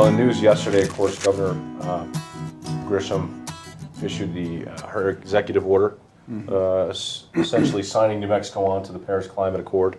the news yesterday, of course, Governor Grisham issued her executive order, essentially signing New Mexico on to the Paris Climate Accord.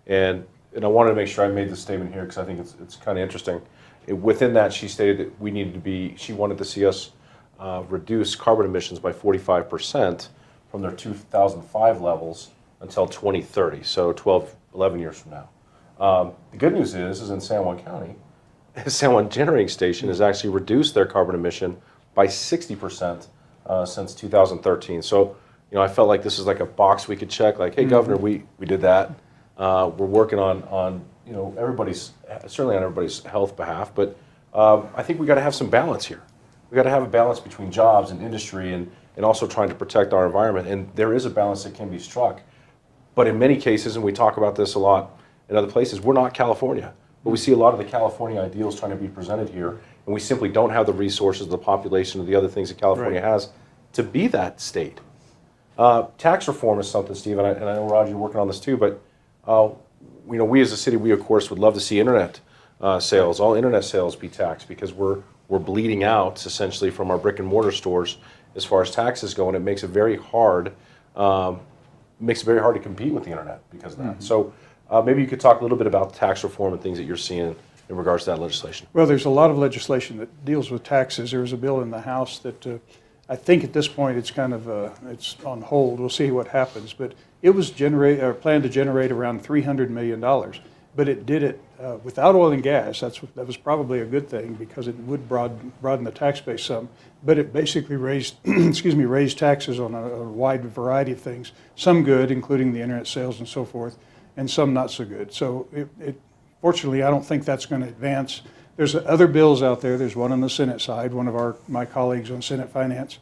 And I wanted to make sure I made this statement here because I think it's kind of interesting. Within that, she stated that she wanted to see us reduce carbon emissions by 45% from their 2005 levels until 2030, so 11 years from now. The good news is in San Juan County, San Juan Generating Station has actually reduced their carbon emission by 60% since 2013. So, I felt like this is like a box we could check, like, hey, Governor, we did that. We're working on certainly on everybody's health behalf, but I think we got to have some balance here. We got to have a balance between jobs and industry and also trying to protect our environment. And there is a balance that can be struck. But in many cases, and we talk about this a lot in other places, we're not California. But we see a lot of the California ideals trying to be presented here, and we simply don't have the resources, the population, or the other things that California has to be that state. Tax reform is something, Steve, and I know, Roger, you're working on this too, but we as a city, we of course would love to see internet sales, all internet sales be taxed, because we're bleeding out essentially from our brick and mortar stores as far as taxes go, and it makes it very hard. To compete with the internet because of that. So maybe you could talk a little bit about tax reform and things that you're seeing in regards to that legislation. Well, there's a lot of legislation that deals with taxes. There was a bill in the House that I think at this point it's kind of it's on hold. We'll see what happens. But it was planned to generate around $300 million. But it did it without oil and gas. That was probably a good thing because it would broaden the tax base some. But it basically raised raised taxes on a wide variety of things. Some good, including the internet sales and so forth, and some not so good. So fortunately, I don't think that's going to advance. There's other bills out there. There's one on the Senate side. One of my colleagues on Senate Finance,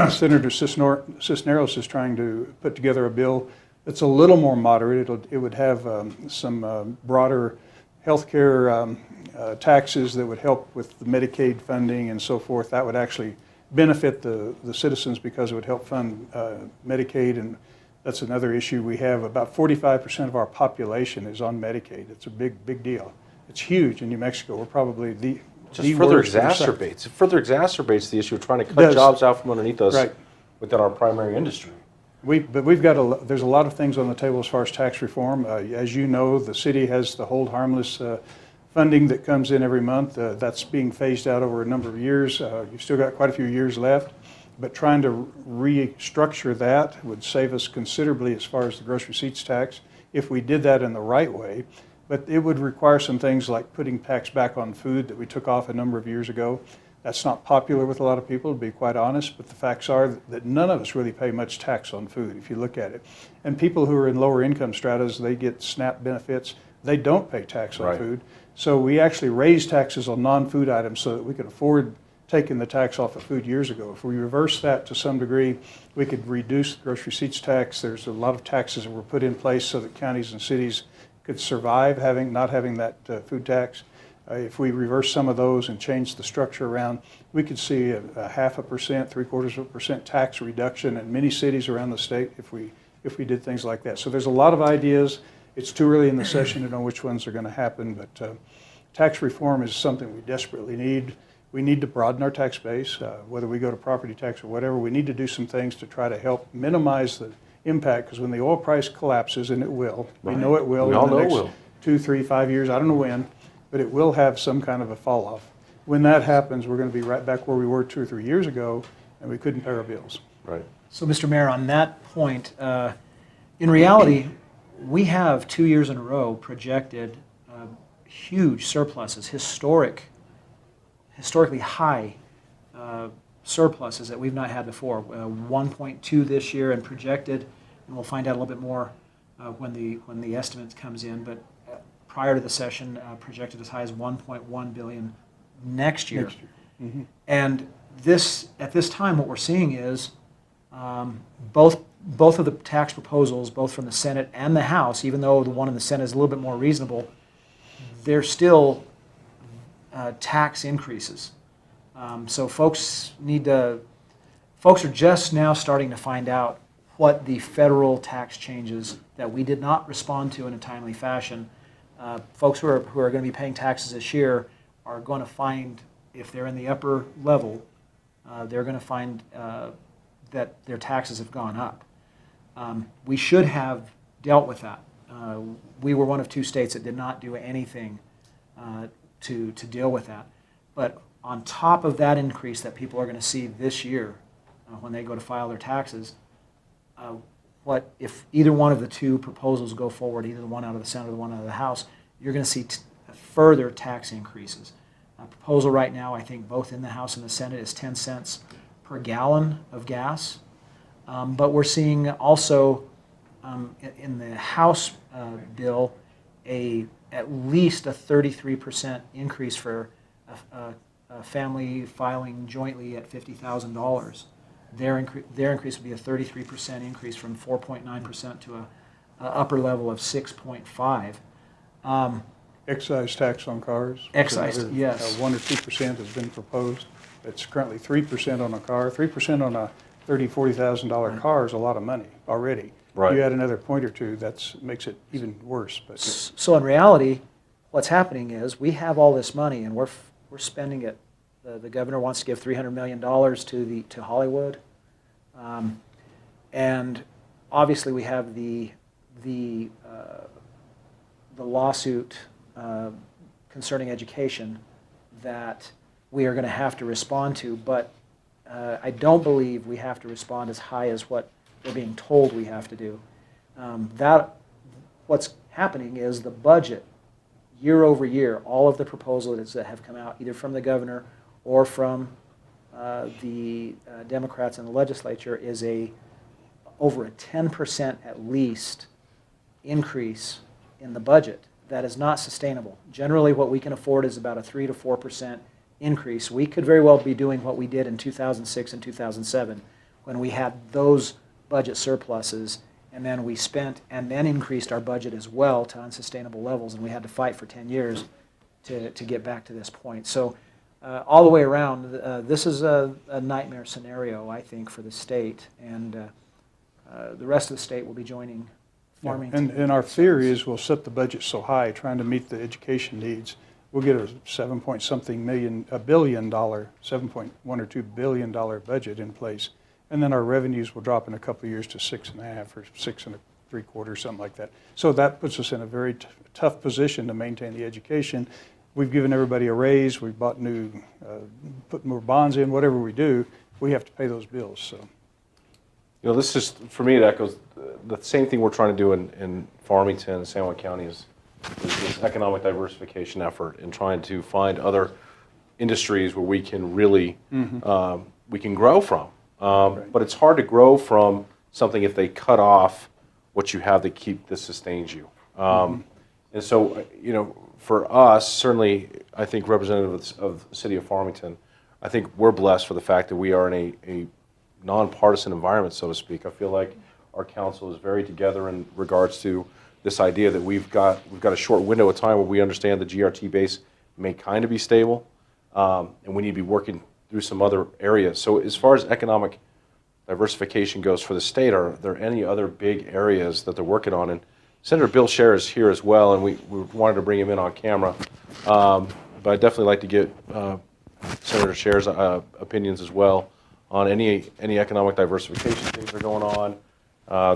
Senator Cisneros, is trying to put together a bill that's a little more moderate. It would have some broader health care taxes that would help with the Medicaid funding and so forth. That would actually benefit the citizens because it would help fund Medicaid, and that's another issue we have. About 45% of our population is on Medicaid. It's a big deal. It's huge in New Mexico. We're probably the further exacerbates the issue of trying to cut jobs out from underneath us within our primary industry. There's a lot of things on the table as far as tax reform. As you know, the city has the hold harmless funding that comes in every month. That's being phased out over a number of years. You've still got quite a few years left, but trying to restructure that would save us considerably as far as the gross receipts tax if we did that in the right way. But it would require some things like putting tax back on food that we took off a number of years ago. That's not popular with a lot of people, to be quite honest, but the facts are that none of us really pay much tax on food, if you look at it. And people who are in lower income stratas, they get SNAP benefits. They don't pay tax on food. So we actually raised taxes on non-food items so that we could afford taking the tax off of food years ago. If we reverse that to some degree, we could reduce the gross receipts tax. There's a lot of taxes that were put in place so that counties and cities could survive not having that food tax. If we reverse some of those and change the structure around, we could see a 0.5%, 0.75% tax reduction in many cities around the state if we did things like that. So there's a lot of ideas. It's too early in the session to know which ones are going to happen, but tax reform is something we desperately need. We need to broaden our tax base, whether we go to property tax or whatever. We need to do some things to try to help minimize the impact, because when the oil price collapses, and it will, we know it will in the next 2, 3, 5 years, I don't know when, but it will have some kind of a fall off. When that happens, we're going to be right back where we were 2 or 3 years ago, and we couldn't pay our bills. Right. So, Mr. Mayor, on that point, in reality, we have 2 years in a row projected huge surpluses, historically high surpluses that we've not had before. 1.2 this year and projected, and we'll find out a little bit more when the estimate comes in. But prior to the session, projected as high as 1.1 billion next year. Mm-hmm. And at this time, what we're seeing is both of the tax proposals, both from the Senate and the House, even though the one in the Senate is a little bit more reasonable, they're still tax increases. So folks are just now starting to find out what the federal tax changes that we did not respond to in a timely fashion. Folks who are going to be paying taxes this year are going to find, if they're in the upper level, they're going to find that their taxes have gone up. We should have dealt with that. We were one of 2 states that did not do anything to deal with that. But on top of that increase that people are going to see this year when they go to file their taxes, what if either one of the 2 proposals go forward, either the one out of the Senate or the one out of the House, you're going to see further tax increases. A proposal right now, I think both in the House and the Senate, is 10 cents per gallon of gas. But we're seeing also in the House bill at least a 33% increase for a family filing jointly at $50,000. Their increase would be a 33% increase from 4.9% to a upper level of 6.5. Excise tax on cars. Excise, Another, yes. 1 or 2% has been proposed. It's currently 3% on a car. 3% on a $30,000, $40,000 car is a lot of money already. Right. You add another point or two, that makes it even worse. But So in reality, what's happening is we have all this money and we're spending it. The governor wants to give $300 million to Hollywood, and obviously we have the lawsuit concerning education that we are going to have to respond to. But I don't believe we have to respond as high as what we're being told we have to do. What's happening is the budget, year over year, all of the proposals that have come out, either from the governor or from the Democrats in the legislature, is over a 10% at least increase in the budget. That is not sustainable. Generally, what we can afford is about a 3 to 4% increase. We could very well be doing what we did in 2006 and 2007 when we had those budget surpluses, and then we spent and then increased our budget as well to unsustainable levels, and we had to fight for 10 years to get back to this point. So all the way around, this is a nightmare scenario, I think, for the state, and the rest of the state will be joining Farmington. and our fear is we'll set the budget so high, trying to meet the education needs. We'll get a $7.1 or $2 billion budget in place, and then our revenues will drop in a couple of years to 6.5 or 6 3/4, something like that. So that puts us in a very tough position to maintain the education. We've given everybody a raise. We've bought put more bonds in. Whatever we do, we have to pay those bills. So, This is, for me, that goes, the same thing we're trying to do in Farmington and San Juan County is this economic diversification effort and trying to find other industries where we can really, we can grow from. Right. But it's hard to grow from something if they cut off what you have that sustains you. And so, for us, certainly, I think representatives of the city of Farmington, I think we're blessed for the fact that we are in a nonpartisan environment, so to speak. I feel like our council is very together in regards to this idea that we've got a short window of time where we understand the GRT base may kind of be stable, and we need to be working through some other areas. So as far as economic diversification goes for the state, are there any other big areas that they're working on? And Senator Bill Scher is here as well, and we wanted to bring him in on camera. But I'd definitely like to get Senator Scher's opinions as well on any economic diversification things that are going on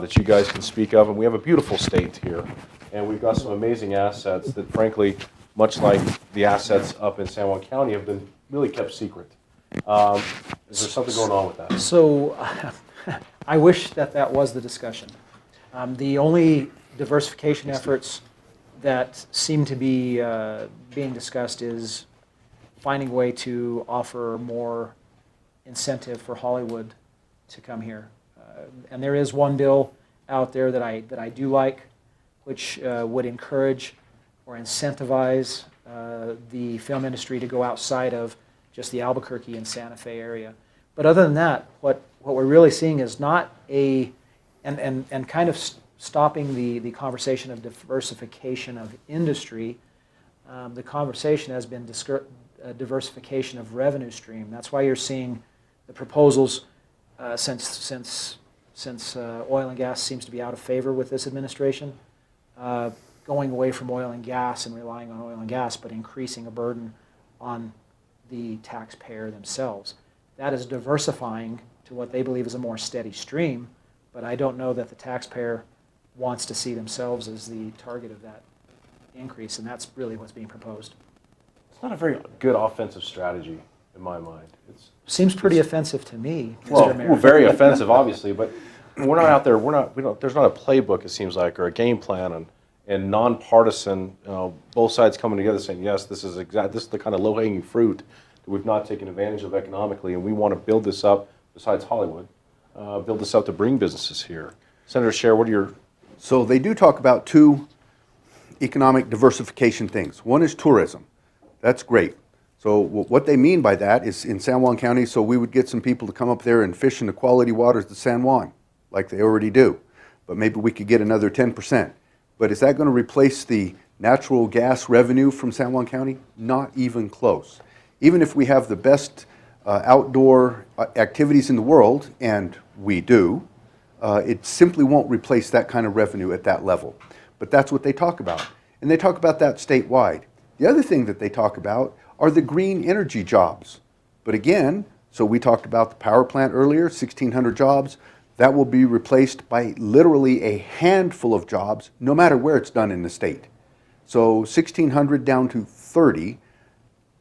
that you guys can speak of. And we have a beautiful state here, and we've got some amazing assets that, frankly, much like the assets up in San Juan County, have been really kept secret. Is there something going on with that? So I wish that was the discussion. The only diversification efforts that seem to be being discussed is finding a way to offer more incentive for Hollywood to come here. And there is one bill out there that I do like, which would encourage or incentivize the film industry to go outside of just the Albuquerque and Santa Fe area. But other than that, what we're really seeing is not and kind of stopping the conversation of diversification of industry. The conversation has been diversification of revenue stream. That's why you're seeing the proposals since oil and gas seems to be out of favor with this administration, going away from oil and gas and relying on oil and gas, but increasing a burden on the taxpayer themselves. That is diversifying to what they believe is a more steady stream, but I don't know that the taxpayer wants to see themselves as the target of that increase, and that's really what's being proposed. It's not a very good offensive strategy in my mind. Seems pretty offensive to me, Mr. Well, Mayor. very offensive, obviously, but we're not out there. There's not a playbook, it seems like, or a game plan, and nonpartisan. Both sides coming together saying, yes, this is the kind of low-hanging fruit that we've not taken advantage of economically, and we want to build this up. Besides Hollywood, build this up to bring businesses here. Senator Scher, what are your? So they do talk about two economic diversification things. One is tourism. That's great. So what they mean by that is in San Juan County, so we would get some people to come up there and fish in the quality waters of San Juan, like they already do. But maybe we could get another 10%. But is that going to replace the natural gas revenue from San Juan County? Not even close. Even if we have the best outdoor activities in the world, and we do, it simply won't replace that kind of revenue at that level. But that's what they talk about. And they talk about that statewide. The other thing that they talk about are the green energy jobs. But again, so we talked about the power plant earlier, 1,600 jobs. That will be replaced by literally a handful of jobs, no matter where it's done in the state. So 1,600 down to 30,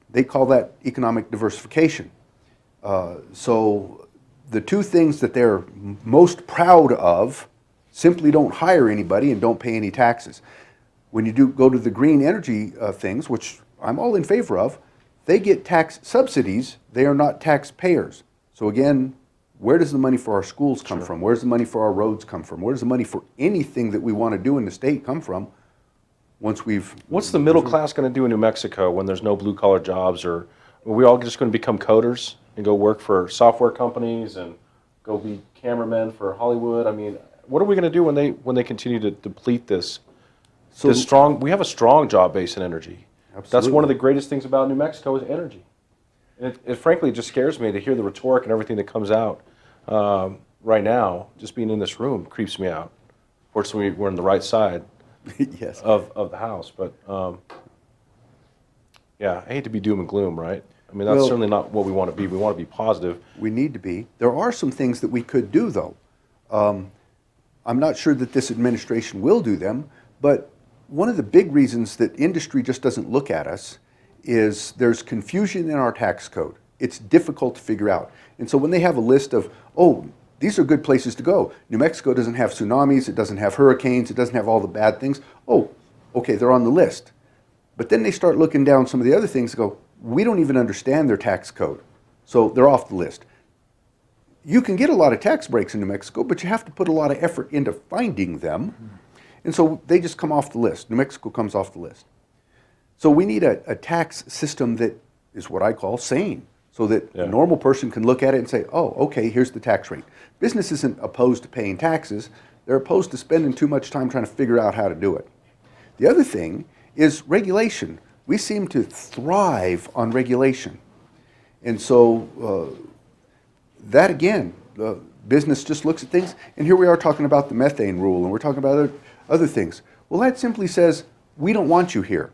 they call that economic diversification. So the two things that they're most proud of simply don't hire anybody and don't pay any taxes. When you do go to the green energy things, which I'm all in favor of, they get tax subsidies. They are not taxpayers. So again, where does the money for our schools come from? Where does the money for our roads come from? Where does the money for anything that we want to do in the state come from once we've... What's the middle class going to do in New Mexico when there's no blue-collar jobs? Or are we all just going to become coders and go work for software companies and go be cameramen for Hollywood? I mean, what are we going to do when they continue to deplete this? So We have a strong job base in energy. Absolutely. That's one of the greatest things about New Mexico is energy. And it frankly just scares me to hear the rhetoric and everything that comes out right now. Just being in this room creeps me out. Fortunately, we're on the right side yes. of the house. But yeah, I hate to be doom and gloom, right? I mean, that's Well, certainly not what we want to be. We want to be positive. We need to be. There are some things that we could do, though. I'm not sure that this administration will do them, but one of the big reasons that industry just doesn't look at us is there's confusion in our tax code. It's difficult to figure out. And so when they have a list of, oh, these are good places to go. New Mexico doesn't have tsunamis, it doesn't have hurricanes, it doesn't have all the bad things. Oh, okay, they're on the list. But then they start looking down some of the other things and go, we don't even understand their tax code. So they're off the list. You can get a lot of tax breaks in New Mexico, but you have to put a lot of effort into finding them. And so they just come off the list. New Mexico comes off the list. So we need a tax system that is what I call sane, so that a normal person can look at it and say, oh, okay, here's the tax rate. Business isn't opposed to paying taxes. They're opposed to spending too much time trying to figure out how to do it. The other thing is regulation. We seem to thrive on regulation. And so that again, business just looks at things, and here we are talking about the methane rule, and we're talking about other things. Well, that simply says, we don't want you here.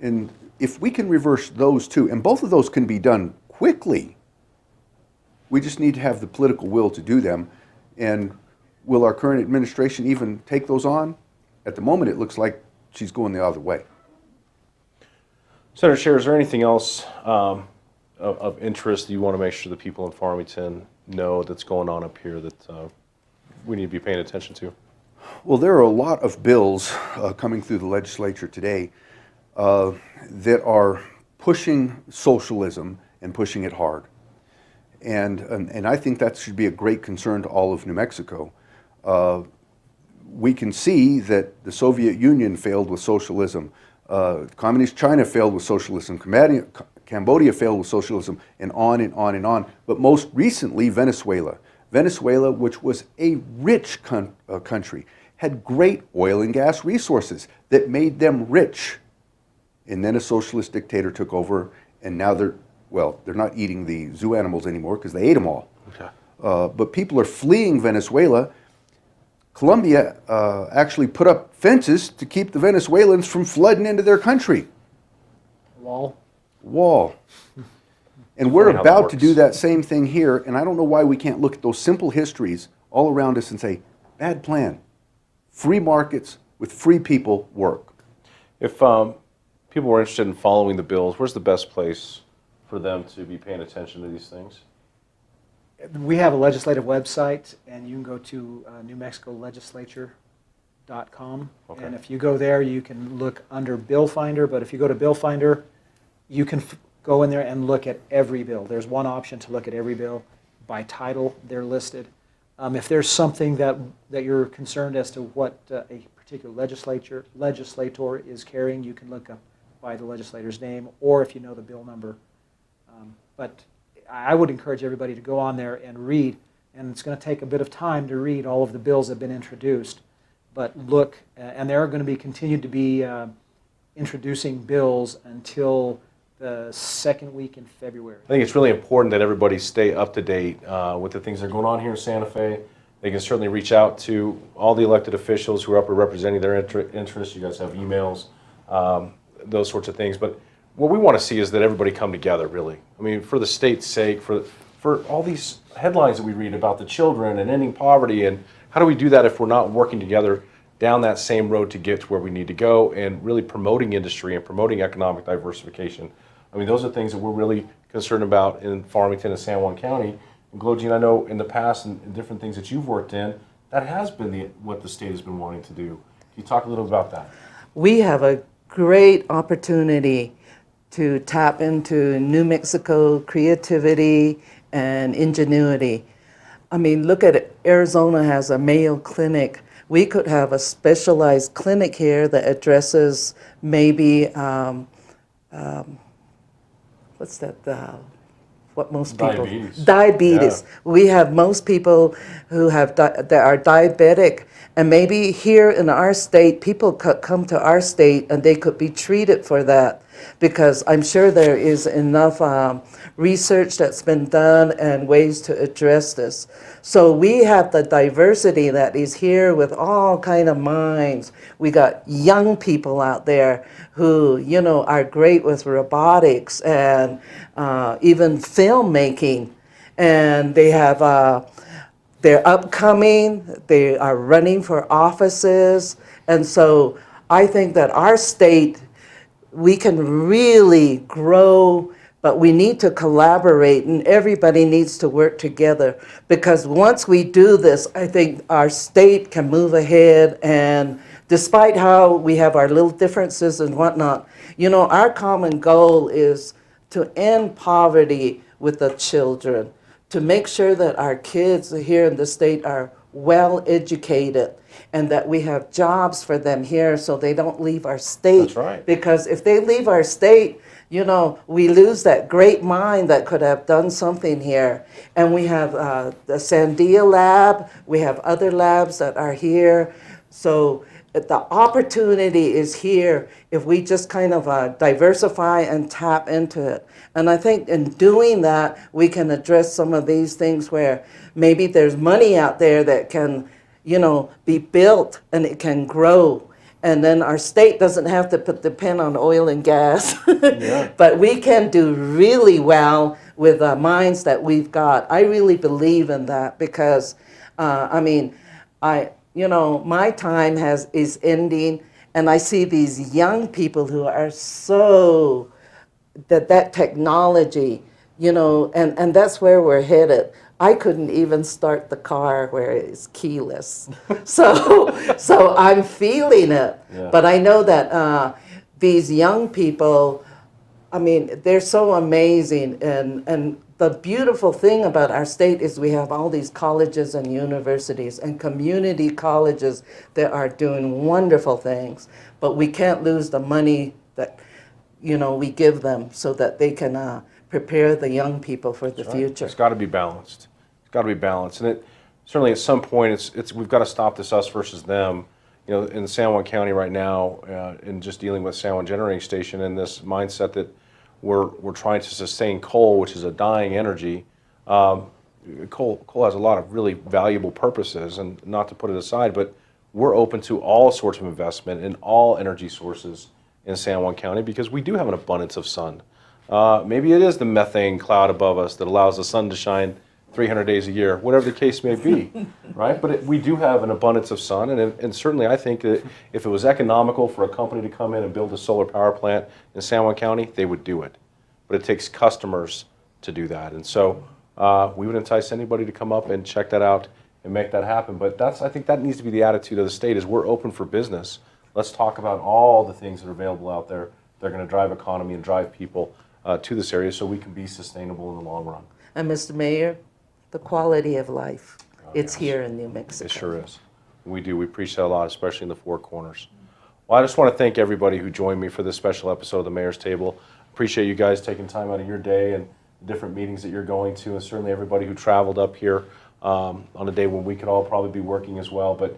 And if we can reverse those two, and both of those can be done quickly, we just need to have the political will to do them. And will our current administration even take those on? At the moment, it looks like she's going the other way. Senator Scher, is there anything else of interest that you want to make sure the people in Farmington know that's going on up here that we need to be paying attention to? Well, there are a lot of bills coming through the legislature today that are pushing socialism and pushing it hard. And I think that should be a great concern to all of New Mexico. We can see that the Soviet Union failed with socialism. Communist China failed with socialism. Cambodia failed with socialism, and on and on and on. But most recently, Venezuela. Venezuela, which was a rich country, had great oil and gas resources that made them rich. And then a socialist dictator took over, and now they're not eating the zoo animals anymore because they ate them all. Okay. But people are fleeing Venezuela. Colombia actually put up fences to keep the Venezuelans from flooding into their country. Wall? wall. And we're Funny how that about to do works. that same thing here, and I don't know why we can't look at those simple histories all around us and say, bad plan. Free markets with free people work. If people were interested in following the bills, where's the best place for them to be paying attention to these things? We have a legislative website, and you can go to newmexicolegislature.com. Okay. And if you go there, you can look under Bill Finder, but if you go to Bill Finder, you can go in there and look at every bill. There's one option to look at every bill. By title, they're listed. If there's something that you're concerned as to what a particular legislator is carrying, you can look up by the legislator's name, or if you know the bill number. But I would encourage everybody to go on there and read, and it's going to take a bit of time to read all of the bills that have been introduced. But look, and there are going to be continued to be introducing bills until the second week in February. I think it's really important that everybody stay up to date with the things that are going on here in Santa Fe. They can certainly reach out to all the elected officials who are up representing their interests. You guys have emails, those sorts of things. But what we want to see is that everybody come together, really. I mean, for the state's sake, for all these headlines that we read about the children and ending poverty, and how do we do that if we're not working together down that same road to get to where we need to go, and really promoting industry and promoting economic diversification? I mean, those are things that we're really concerned about in Farmington and San Juan County. And Glogene, I know in the past and different things that you've worked in, that has been what the state has been wanting to do. Can you talk a little about that? We have a great opportunity to tap into New Mexico creativity and ingenuity. I mean, look at it. Arizona has a Mayo Clinic. We could have a specialized clinic here that addresses maybe what's that? What most people diabetes. Yeah. We have most people who have that are diabetic, and maybe here in our state, people could come to our state and they could be treated for that, because I'm sure there is enough research that's been done and ways to address this. So we have the diversity that is here with all kind of minds. We got young people out there who, you know, are great with robotics and even filmmaking, and they have they're upcoming, they are running for offices, and so I think that our state, we can really grow, but we need to collaborate, and everybody needs to work together, because once we do this, I think our state can move ahead. And despite how we have our little differences and whatnot, you know, our common goal is to end poverty with the children, to make sure that our kids here in the state are well educated, and that we have jobs for them here so they don't leave our state. That's right. Because if they leave our state, you know, we lose that great mind that could have done something here. And we have the Sandia lab, we have other labs that are here. So the opportunity is here if we just kind of diversify and tap into it. And I think in doing that, we can address some of these things where maybe there's money out there that can, you know, be built and it can grow. And then our state doesn't have to depend on oil and gas. Yeah. But we can do really well with the minds that we've got. I really believe in that, because, I mean, you know, my time is ending, and I see these young people who are so, that technology, you know, and that's where we're headed. I couldn't even start the car where it's keyless. So I'm feeling it. Yeah. But I know that these young people, I mean, they're so amazing. And the beautiful thing about our state is we have all these colleges and universities and community colleges that are doing wonderful things. But we can't lose the money that, you know, we give them so that they can prepare the young people for the future. It's got to be balanced. It's got to be balanced, and it certainly at some point it's we've got to stop this us versus them. You know, in San Juan County right now, in just dealing with San Juan Generating Station and this mindset that we're trying to sustain coal, which is a dying energy. Coal has a lot of really valuable purposes, and not to put it aside, but we're open to all sorts of investment in all energy sources in San Juan County, because we do have an abundance of sun. Maybe it is the methane cloud above us that allows the sun to shine 300 days a year, whatever the case may be, right? But we do have an abundance of sun, and certainly I think that if it was economical for a company to come in and build a solar power plant in San Juan County, they would do it. But it takes customers to do that. And so we would entice anybody to come up and check that out and make that happen. But I think that needs to be the attitude of the state is we're open for business. Let's talk about all the things that are available out there that are going to drive economy and drive people to this area so we can be sustainable in the long run. And Mr. Mayor, the quality of life, it's yes. here in New Mexico. It sure is. We do. We appreciate that a lot, especially in the Four Corners. Well, I just want to thank everybody who joined me for this special episode of the Mayor's Table. Appreciate you guys taking time out of your day and the different meetings that you're going to, and certainly everybody who traveled up here on a day when we could all probably be working as well. But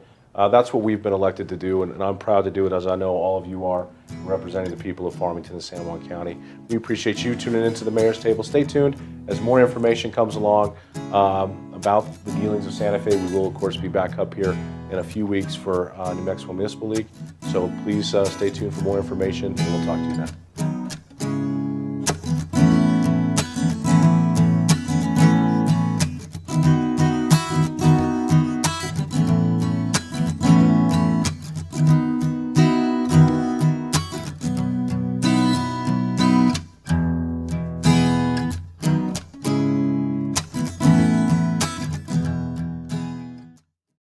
that's what we've been elected to do, and I'm proud to do it, as I know all of you are, representing the people of Farmington and San Juan County. We appreciate you tuning into the Mayor's Table. Stay tuned as more information comes along about the dealings of Santa Fe. We will, of course, be back up here in a few weeks for New Mexico Municipal League. So please stay tuned for more information, and we'll talk to you then.